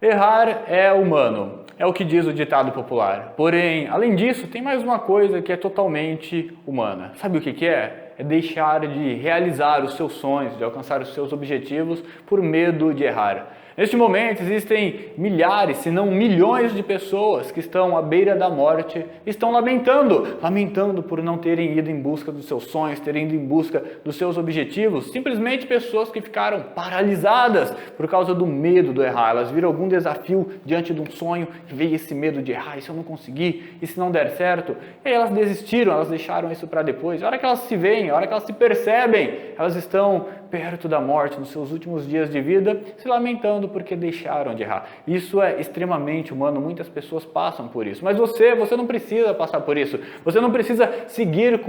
Errar é humano, é o que diz o ditado popular. Porém, além disso, tem mais uma coisa que é totalmente humana. Sabe o que é? É deixar de realizar os seus sonhos, de alcançar os seus objetivos por medo de errar. Neste momento existem milhares, se não milhões de pessoas que estão à beira da morte, estão lamentando por não terem ido em busca dos seus sonhos, terem ido em busca dos seus objetivos, simplesmente pessoas que ficaram paralisadas por causa do medo do errar. Elas viram algum desafio diante de um sonho e veio esse medo de errar, e se eu não conseguir, e se não der certo? E aí elas desistiram, elas deixaram isso para depois. A hora que elas se veem, a hora que elas se percebem, elas estão perto da morte, nos seus últimos dias de vida, se lamentando porque deixaram de errar. Isso é extremamente humano, muitas pessoas passam por isso. Mas você não precisa passar por isso. Você não precisa seguir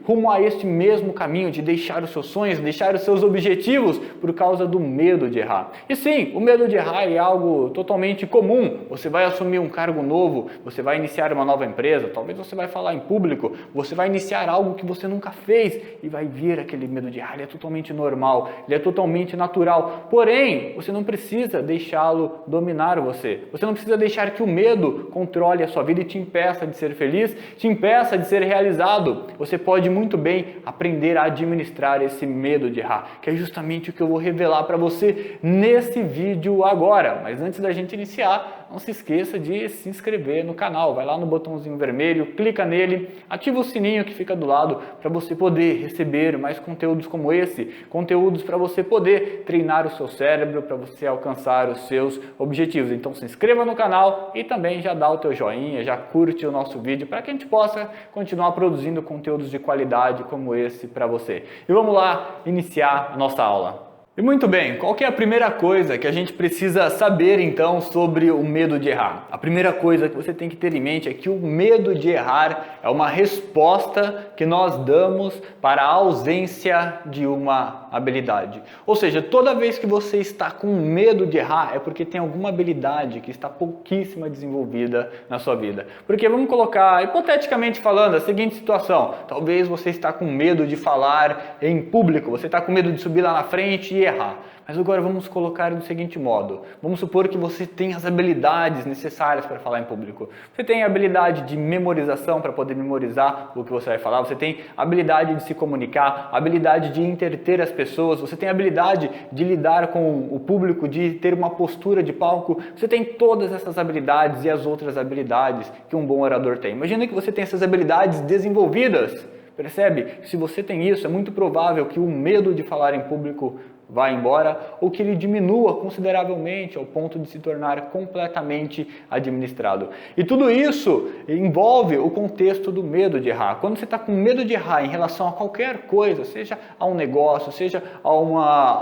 rumo a este mesmo caminho de deixar os seus sonhos, deixar os seus objetivos por causa do medo de errar. E sim, o medo de errar é algo totalmente comum. Você vai assumir um cargo novo, você vai iniciar uma nova empresa, talvez você vai falar em público, você vai iniciar algo que você nunca fez e vai vir aquele medo de errar. Ele é totalmente normal, ele é totalmente natural. Porém, você não precisa deixá-lo dominar você. Você não precisa deixar que o medo controle a sua vida e te impeça de ser feliz, te impeça de ser realizado. Você pode muito bem aprender a administrar esse medo de errar, que é justamente o que eu vou revelar para você nesse vídeo agora. Mas antes da gente iniciar, não se esqueça de se inscrever no canal. Vai lá no botãozinho vermelho, clica nele, ativa o sininho que fica do lado para você poder receber mais conteúdos como esse, conteúdos para você poder treinar o seu cérebro, para você alcançar os seus objetivos. Então se inscreva no canal e também já dá o teu joinha, já curte o nosso vídeo para que a gente possa continuar produzindo conteúdos de qualidade como esse para você. E vamos lá iniciar a nossa aula. E muito bem, qual que é a primeira coisa que a gente precisa saber então sobre o medo de errar? A primeira coisa que você tem que ter em mente é que o medo de errar é uma resposta que nós damos para a ausência de uma habilidade. Ou seja, toda vez que você está com medo de errar é porque tem alguma habilidade que está pouquíssima desenvolvida na sua vida. Porque vamos colocar, hipoteticamente falando, a seguinte situação: talvez você está com medo de falar em público, você está com medo de subir lá na frente e errar. Mas agora vamos colocar do seguinte modo: vamos supor que você tem as habilidades necessárias para falar em público. Você tem a habilidade de memorização para poder memorizar o que você vai falar, você tem a habilidade de se comunicar, a habilidade de entreter as pessoas, você tem a habilidade de lidar com o público, de ter uma postura de palco. Você tem todas essas habilidades e as outras habilidades que um bom orador tem. Imagina que você tem essas habilidades desenvolvidas. Percebe? Se você tem isso, é muito provável que o medo de falar em público vá embora ou que ele diminua consideravelmente ao ponto de se tornar completamente administrado. E tudo isso envolve o contexto do medo de errar. Quando você está com medo de errar em relação a qualquer coisa, seja a um negócio, seja a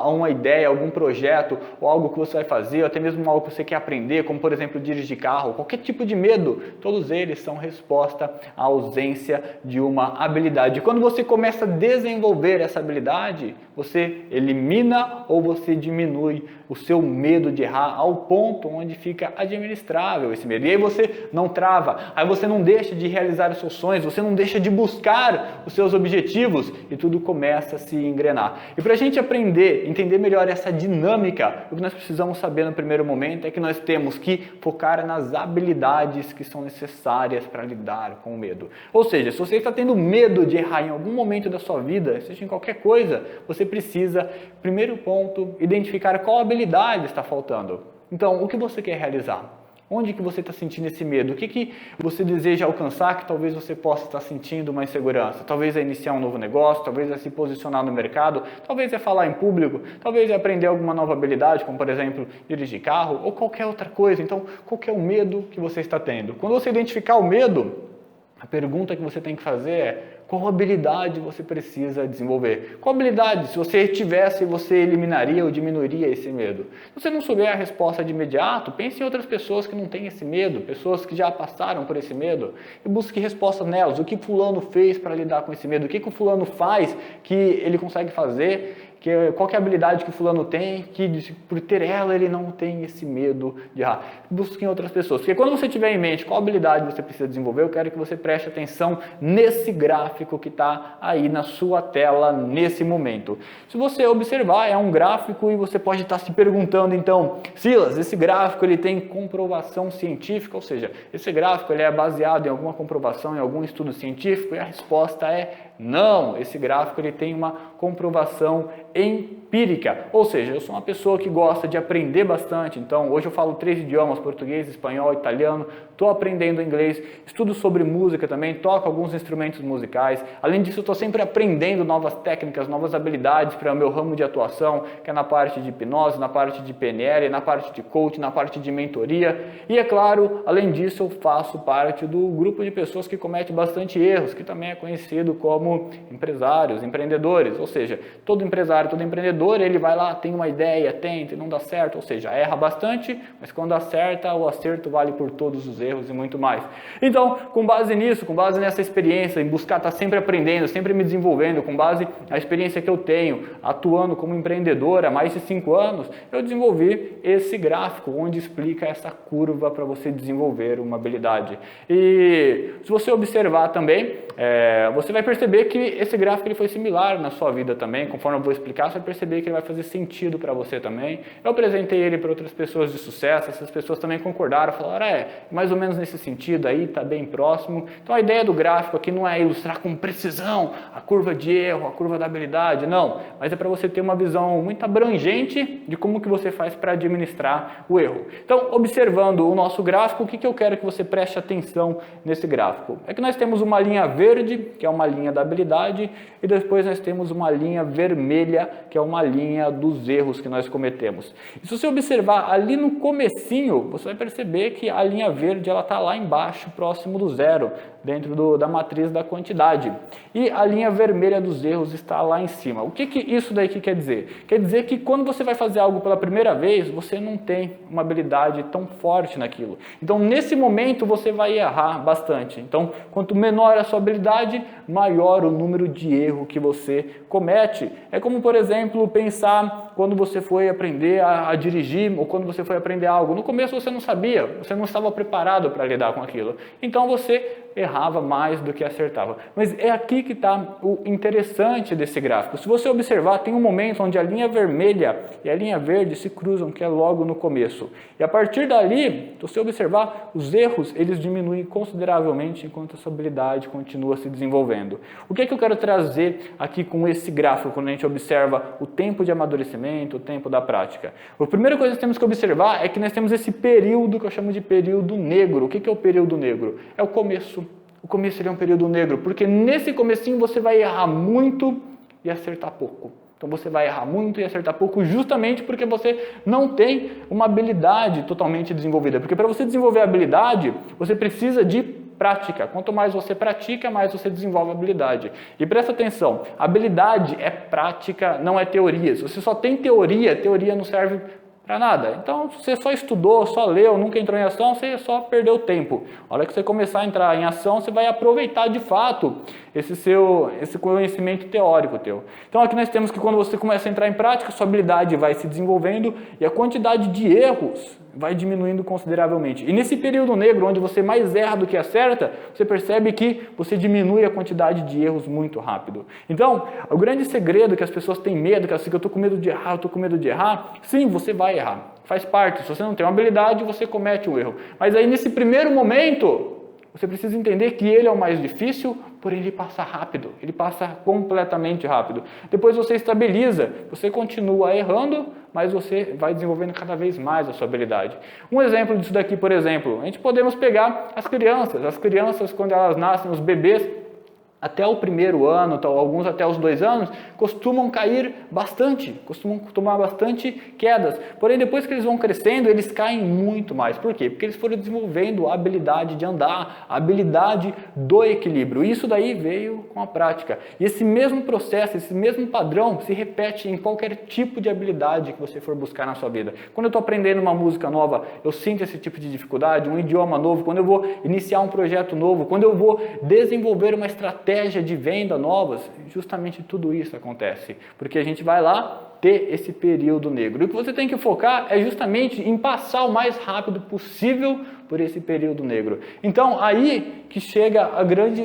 uma ideia, algum projeto, ou algo que você vai fazer, ou até mesmo algo que você quer aprender, como por exemplo dirigir carro, qualquer tipo de medo, todos eles são resposta à ausência de uma habilidade. E quando você começa a desenvolver essa habilidade, você elimina ou você diminui o seu medo de errar ao ponto onde fica administrável esse medo. E aí você não trava, aí você não deixa de realizar os seus sonhos, você não deixa de buscar os seus objetivos e tudo começa a se engrenar. E para a gente aprender, entender melhor essa dinâmica, o que nós precisamos saber no primeiro momento é que nós temos que focar nas habilidades que são necessárias para lidar com o medo. Ou seja, se você está tendo medo de errar em algum momento da sua vida, seja em qualquer coisa, você precisa, primeiro ponto, identificar qual habilidade está faltando. Então, o que você quer realizar? Onde que você está sentindo esse medo? O que você deseja alcançar que talvez você possa estar sentindo uma insegurança? Talvez é iniciar um novo negócio, talvez é se posicionar no mercado, talvez é falar em público, talvez é aprender alguma nova habilidade, como por exemplo, dirigir carro ou qualquer outra coisa. Então, qual que é o medo que você está tendo? Quando você identificar o medo, a pergunta que você tem que fazer é: qual habilidade você precisa desenvolver? Qual habilidade, se você tivesse, você eliminaria ou diminuiria esse medo? Se você não souber a resposta de imediato, pense em outras pessoas que não têm esse medo, pessoas que já passaram por esse medo, e busque respostas nelas. O que fulano fez para lidar com esse medo? O que o fulano faz que ele consegue fazer qual que é a habilidade que fulano tem, que por ter ela ele não tem esse medo de errar. Busque em outras pessoas, porque quando você tiver em mente qual habilidade você precisa desenvolver, eu quero que você preste atenção nesse gráfico que está aí na sua tela nesse momento. Se você observar, é um gráfico e você pode estar se perguntando então, Silas, esse gráfico ele tem comprovação científica, ou seja, esse gráfico ele é baseado em alguma comprovação, em algum estudo científico? E a resposta é não, esse gráfico ele tem uma comprovação empírica, ou seja, eu sou uma pessoa que gosta de aprender bastante, então hoje eu falo 3 idiomas, português, espanhol, italiano, estou aprendendo inglês, estudo sobre música também, toco alguns instrumentos musicais, além disso eu estou sempre aprendendo novas técnicas, novas habilidades para o meu ramo de atuação, que é na parte de hipnose, na parte de PNL, na parte de coaching, na parte de mentoria, e é claro, além disso eu faço parte do grupo de pessoas que cometem bastante erros, que também é conhecido como empresários, empreendedores, ou seja, todo empresário, todo empreendedor, ele vai lá, tem uma ideia, tenta e não dá certo, ou seja, erra bastante, mas quando acerta, o acerto vale por todos os erros e muito mais. Então, com base nisso, com base nessa experiência, em buscar estar sempre aprendendo, sempre me desenvolvendo, com base na experiência que eu tenho, atuando como empreendedor há mais de 5 anos, eu desenvolvi esse gráfico, onde explica essa curva para você desenvolver uma habilidade. E se você observar também, você vai perceber que esse gráfico ele foi similar na sua vida também, conforme eu vou explicar, você vai perceber que ele vai fazer sentido para você também. Eu apresentei ele para outras pessoas de sucesso, essas pessoas também concordaram, falaram, mais ou menos nesse sentido aí, está bem próximo. Então a ideia do gráfico aqui não é ilustrar com precisão a curva de erro, a curva da habilidade, não, mas é para você ter uma visão muito abrangente de como que você faz para administrar o erro. Então, observando o nosso gráfico, o que eu quero que você preste atenção nesse gráfico? É que nós temos uma linha verde, que é uma linha da habilidade, e depois nós temos uma linha vermelha, que é uma linha dos erros que nós cometemos. E se você observar ali no comecinho, você vai perceber que a linha verde ela está lá embaixo, próximo do zero, dentro da matriz da quantidade. E a linha vermelha dos erros está lá em cima. O que isso daí quer dizer? Quer dizer que quando você vai fazer algo pela primeira vez, você não tem uma habilidade tão forte naquilo. Então, nesse momento, você vai errar bastante. Então, quanto menor a sua habilidade, maior o número de erro que você comete. É como, por exemplo, pensar quando você foi aprender a dirigir ou quando você foi aprender algo. No começo você não sabia, você não estava preparado para lidar com aquilo. Então você errava mais do que acertava. Mas é aqui que está o interessante desse gráfico. Se você observar, tem um momento onde a linha vermelha e a linha verde se cruzam, que é logo no começo. E a partir dali, se você observar, os erros eles diminuem consideravelmente enquanto a sua habilidade continua se desenvolvendo. O que eu quero trazer aqui com esse gráfico, quando a gente observa o tempo de amadurecimento, o tempo da prática? A primeira coisa que temos que observar é que nós temos esse período que eu chamo de período negro. O que é o período negro? É o começo. O começo é um período negro, porque nesse comecinho você vai errar muito e acertar pouco. Então você vai errar muito e acertar pouco justamente porque você não tem uma habilidade totalmente desenvolvida. Porque para você desenvolver a habilidade, você precisa de prática. Quanto mais você pratica, mais você desenvolve a habilidade. E presta atenção, habilidade é prática, não é teoria. Se você só tem teoria, teoria não serve para nada. Então, se você só estudou, só leu, nunca entrou em ação, você só perdeu tempo. A hora que você começar a entrar em ação, você vai aproveitar de fato esse conhecimento teórico teu. Então, aqui nós temos que quando você começa a entrar em prática, sua habilidade vai se desenvolvendo e a quantidade de erros vai diminuindo consideravelmente. E nesse período negro, onde você mais erra do que acerta, você percebe que você diminui a quantidade de erros muito rápido. Então, o grande segredo que as pessoas têm medo, que eu estou com medo de errar, eu estou com medo de errar, sim, você vai errar. Faz parte. Se você não tem uma habilidade, você comete um erro. Mas aí, nesse primeiro momento, você precisa entender que ele é o mais difícil, porém ele passa rápido, ele passa completamente rápido. Depois você estabiliza, você continua errando, mas você vai desenvolvendo cada vez mais a sua habilidade. Um exemplo disso daqui, por exemplo, a gente podemos pegar as crianças quando elas nascem, os bebês, até o primeiro ano, alguns até os 2 anos, costumam cair bastante, costumam tomar bastante quedas. Porém, depois que eles vão crescendo, eles caem muito mais. Por quê? Porque eles foram desenvolvendo a habilidade de andar, a habilidade do equilíbrio. Isso daí veio com a prática. E esse mesmo processo, esse mesmo padrão se repete em qualquer tipo de habilidade que você for buscar na sua vida. Quando eu estou aprendendo uma música nova, eu sinto esse tipo de dificuldade, um idioma novo, quando eu vou iniciar um projeto novo, quando eu vou desenvolver uma estratégia estratégia de venda novas, justamente tudo isso acontece, porque a gente vai lá ter esse período negro. E o que você tem que focar é justamente em passar o mais rápido possível por esse período negro. Então, aí que chega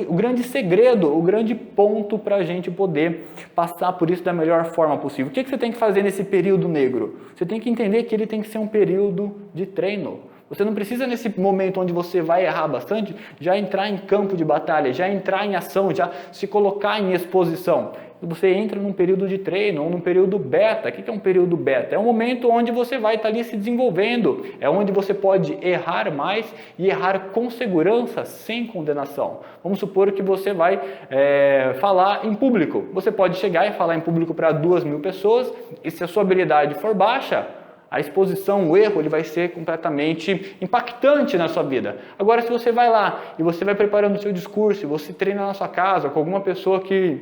o grande segredo, o grande ponto para a gente poder passar por isso da melhor forma possível. O que você tem que fazer nesse período negro? Você tem que entender que ele tem que ser um período de treino. Você não precisa, nesse momento onde você vai errar bastante, já entrar em campo de batalha, já entrar em ação, já se colocar em exposição. Você entra num período de treino ou num período beta. O que é um período beta? É um momento onde você vai estar ali se desenvolvendo. É onde você pode errar mais e errar com segurança, sem condenação. Vamos supor que você vai falar em público. Você pode chegar e falar em público para 2.000 pessoas e se a sua habilidade for baixa, a exposição, o erro, ele vai ser completamente impactante na sua vida. Agora, se você vai lá e você vai preparando o seu discurso, e você treina na sua casa com alguma pessoa que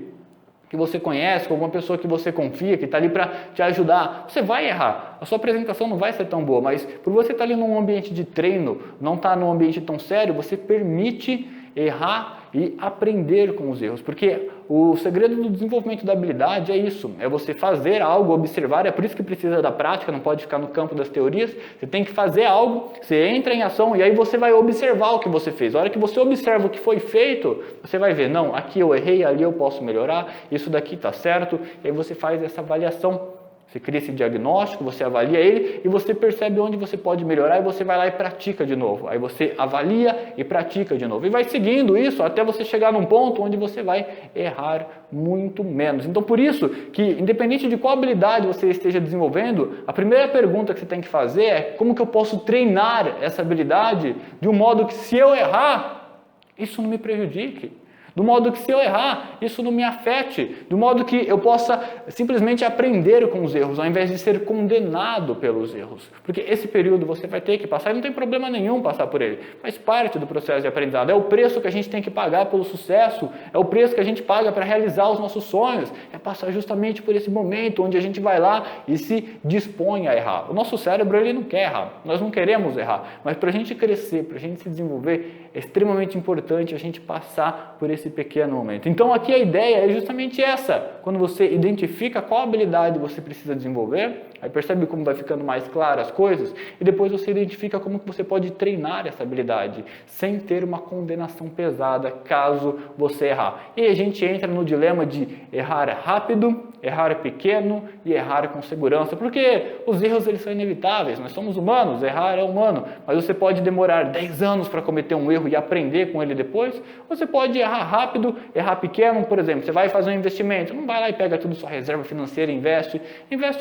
você conhece, com alguma pessoa que você confia, que está ali para te ajudar, você vai errar. A sua apresentação não vai ser tão boa, mas por você estar ali num ambiente de treino, não estar num ambiente tão sério, você permite errar e aprender com os erros, porque o segredo do desenvolvimento da habilidade é isso, é você fazer algo, observar, é por isso que precisa da prática, não pode ficar no campo das teorias, você tem que fazer algo, você entra em ação e aí você vai observar o que você fez. A hora que você observa o que foi feito, você vai ver, não, aqui eu errei, ali eu posso melhorar, isso daqui está certo, e aí você faz essa avaliação. Você cria esse diagnóstico, você avalia ele e você percebe onde você pode melhorar e você vai lá e pratica de novo. Aí você avalia e pratica de novo. E vai seguindo isso até você chegar num ponto onde você vai errar muito menos. Então, por isso que, independente de qual habilidade você esteja desenvolvendo, a primeira pergunta que você tem que fazer é como que eu posso treinar essa habilidade de um modo que, se eu errar, isso não me prejudique. Do modo que, se eu errar, isso não me afete. Do modo que eu possa simplesmente aprender com os erros, ao invés de ser condenado pelos erros. Porque esse período você vai ter que passar e não tem problema nenhum passar por ele. Faz parte do processo de aprendizado. É o preço que a gente tem que pagar pelo sucesso. É o preço que a gente paga para realizar os nossos sonhos. É passar justamente por esse momento onde a gente vai lá e se dispõe a errar. O nosso cérebro, ele não quer errar. Nós não queremos errar. Mas para a gente crescer, para a gente se desenvolver, é extremamente importante a gente passar por esse pequeno momento. Então aqui a ideia é justamente essa. Quando você identifica qual habilidade você precisa desenvolver, aí percebe como vai ficando mais claras as coisas, e depois você identifica como que você pode treinar essa habilidade, sem ter uma condenação pesada caso você errar. E a gente entra no dilema de errar rápido, errar pequeno e errar com segurança, porque os erros, eles são inevitáveis, nós somos humanos, errar é humano, mas você pode demorar 10 anos para cometer um erro e aprender com ele depois, você pode errar rápido, errar pequeno. Por exemplo, você vai fazer um investimento, não vai lá e pega tudo sua reserva financeira e investe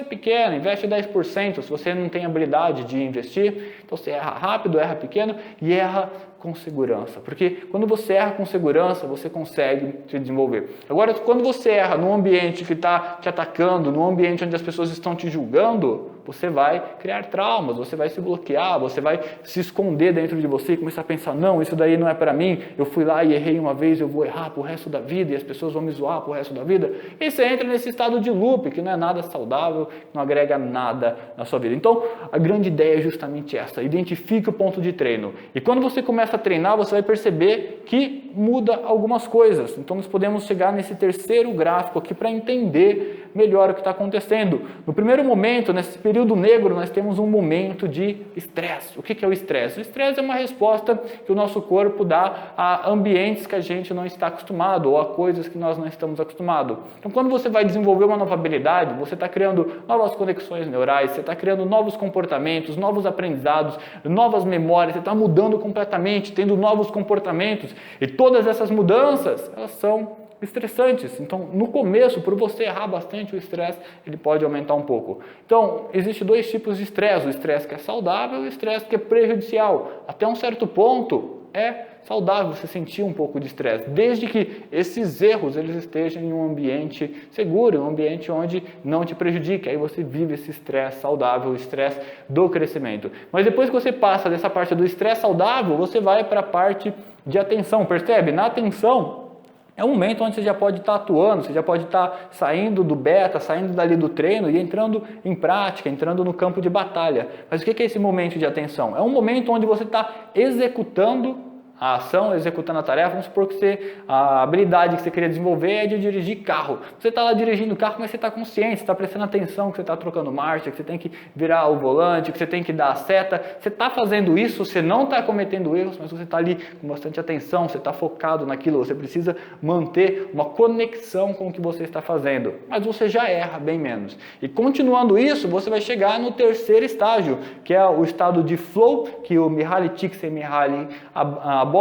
pequeno, investe 10%, se você não tem habilidade de investir, então você erra rápido, erra pequeno e erra com segurança, porque quando você erra com segurança, você consegue se desenvolver. Agora, quando você erra num ambiente que está te atacando, num ambiente onde as pessoas estão te julgando, você vai criar traumas, você vai se bloquear, você vai se esconder dentro de você e começar a pensar, não, isso daí não é para mim, eu fui lá e errei uma vez, eu vou errar pro resto da vida e as pessoas vão me zoar pro resto da vida. E você entra nesse estado de loop, que não é nada saudável, não agrega nada na sua vida. Então, a grande ideia é justamente essa, identifique o ponto de treino. E quando você começa a treinar, você vai perceber que muda algumas coisas. Então, nós podemos chegar nesse terceiro gráfico aqui para entender melhor o que está acontecendo. No primeiro momento, nesse período negro, nós temos um momento de estresse. O que é o estresse? O estresse é uma resposta que o nosso corpo dá a ambientes que a gente não está acostumado ou a coisas que nós não estamos acostumados. Então, quando você vai desenvolver uma nova habilidade, você está criando novas conexões neurais, você está criando novos comportamentos, novos aprendizados, novas memórias, você está mudando completamente, tendo novos comportamentos. E todas essas mudanças, elas são estressantes. Então, no começo, por você errar bastante, o estresse ele pode aumentar um pouco. Então, existem dois tipos de estresse. O estresse que é saudável e o estresse que é prejudicial. Até um certo ponto, é saudável você sentir um pouco de estresse, desde que esses erros eles estejam em um ambiente seguro, um ambiente onde não te prejudique. Aí você vive esse estresse saudável, o estresse do crescimento. Mas depois que você passa dessa parte do estresse saudável, você vai para a parte de atenção. Percebe? Na atenção, é um momento onde você já pode estar atuando, você já pode estar saindo do beta, saindo dali do treino e entrando em prática, entrando no campo de batalha. Mas o que é esse momento de atenção? É um momento onde você está executando a ação, executando a tarefa. Vamos supor que a habilidade que você queria desenvolver é de dirigir carro. Você está lá dirigindo o carro, mas você está consciente, você está prestando atenção que você está trocando marcha, que você tem que virar o volante, que você tem que dar a seta. Você está fazendo isso, você não está cometendo erros, mas você está ali com bastante atenção, você está focado naquilo, você precisa manter uma conexão com o que você está fazendo. Mas você já erra bem menos. E continuando isso, você vai chegar no terceiro estágio, que é o estado de flow, que o Mihaly Csikszentmihalyi aborda.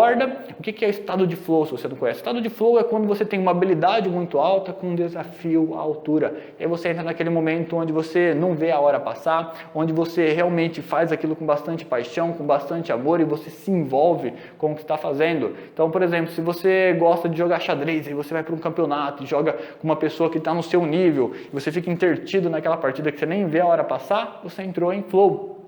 O que é o estado de flow, se você não conhece? O estado de flow é quando você tem uma habilidade muito alta com um desafio à altura. E aí você entra naquele momento onde você não vê a hora passar, onde você realmente faz aquilo com bastante paixão, com bastante amor e você se envolve com o que está fazendo. Então, por exemplo, se você gosta de jogar xadrez e você vai para um campeonato e joga com uma pessoa que está no seu nível e você fica entretido naquela partida que você nem vê a hora passar, você entrou em flow.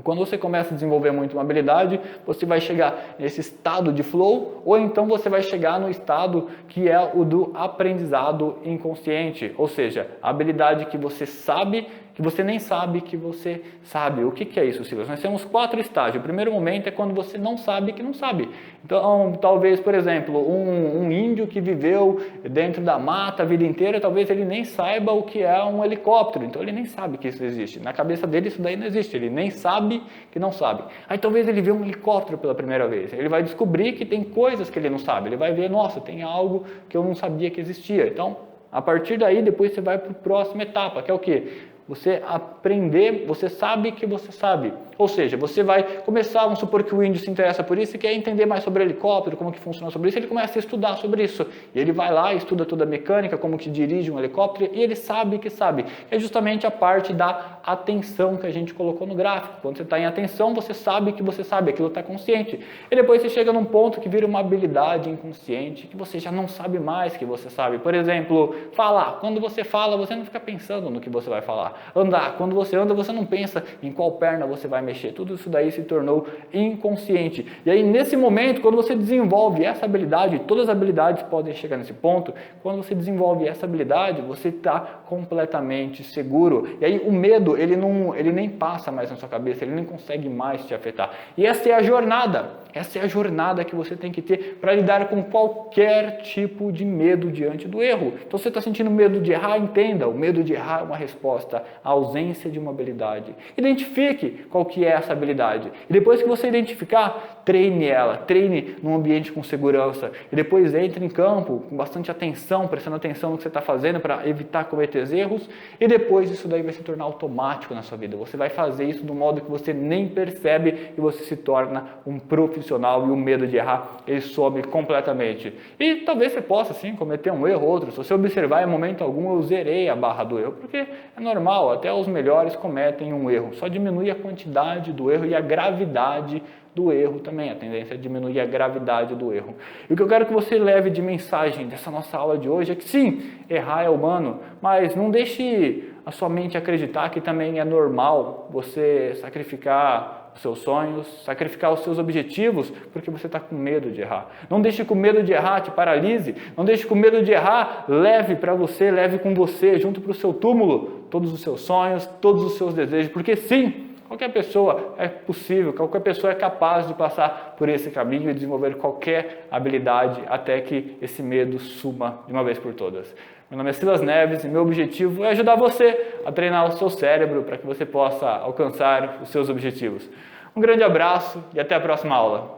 Quando você começa a desenvolver muito uma habilidade, você vai chegar nesse estado de flow, ou então você vai chegar no estado que é o do aprendizado inconsciente, ou seja, a habilidade que você sabe, que você nem sabe que você sabe. O que é isso, Silas? Nós temos 4 estágios. O primeiro momento é quando você não sabe que não sabe. Então, talvez, por exemplo, um índio que viveu dentro da mata a vida inteira, talvez ele nem saiba o que é um helicóptero. Então, ele nem sabe que isso existe. Na cabeça dele, isso daí não existe. Ele nem sabe que não sabe. Aí, talvez ele vê um helicóptero pela primeira vez. Ele vai descobrir que tem coisas que ele não sabe. Ele vai ver, nossa, tem algo que eu não sabia que existia. Então, a partir daí, depois você vai para a próxima etapa, que é o quê? Você aprender, você sabe que você sabe. Ou seja, você vai começar, vamos supor que o índio se interessa por isso e quer entender mais sobre helicóptero, como que funciona sobre isso, ele começa a estudar sobre isso. E ele vai lá, estuda toda a mecânica, como que dirige um helicóptero, e ele sabe que sabe. É justamente a parte da atenção que a gente colocou no gráfico. Quando você está em atenção, você sabe que você sabe, aquilo está consciente. E depois você chega num ponto que vira uma habilidade inconsciente, que você já não sabe mais que você sabe. Por exemplo, falar. Quando você fala, você não fica pensando no que você vai falar. Andar. Quando você anda, você não pensa em qual perna você vai mexer. Tudo isso daí se tornou inconsciente. E aí, nesse momento, quando você desenvolve essa habilidade, todas as habilidades podem chegar nesse ponto, quando você desenvolve essa habilidade, você está completamente seguro. E aí, o medo, ele nem passa mais na sua cabeça, ele nem consegue mais te afetar. E essa é a jornada. Essa é a jornada que você tem que ter para lidar com qualquer tipo de medo diante do erro. Então, você está sentindo medo de errar? Entenda, o medo de errar é uma resposta à ausência de uma habilidade. Identifique qual que é essa habilidade. E depois que você identificar, treine ela, treine num ambiente com segurança. E depois entre em campo com bastante atenção, prestando atenção no que você está fazendo para evitar cometer erros. E depois isso daí vai se tornar automático na sua vida. Você vai fazer isso de um modo que você nem percebe e você se torna um profissional e o medo de errar, ele some completamente. E talvez você possa, sim, cometer um erro ou outro. Se você observar, em momento algum eu zerei a barra do erro, porque é normal, até os melhores cometem um erro. Só diminui a quantidade do erro e a gravidade do erro também. A tendência é diminuir a gravidade do erro. E o que eu quero que você leve de mensagem dessa nossa aula de hoje é que sim, errar é humano, mas não deixe a sua mente acreditar que também é normal você sacrificar os seus sonhos, sacrificar os seus objetivos, porque você está com medo de errar. Não deixe que o medo de errar te paralise, não deixe que o medo de errar leve para você, leve com você, junto para o seu túmulo, todos os seus sonhos, todos os seus desejos, porque sim, qualquer pessoa é possível, qualquer pessoa é capaz de passar por esse caminho e desenvolver qualquer habilidade até que esse medo suma de uma vez por todas. Meu nome é Silas Neves e meu objetivo é ajudar você a treinar o seu cérebro para que você possa alcançar os seus objetivos. Um grande abraço e até a próxima aula.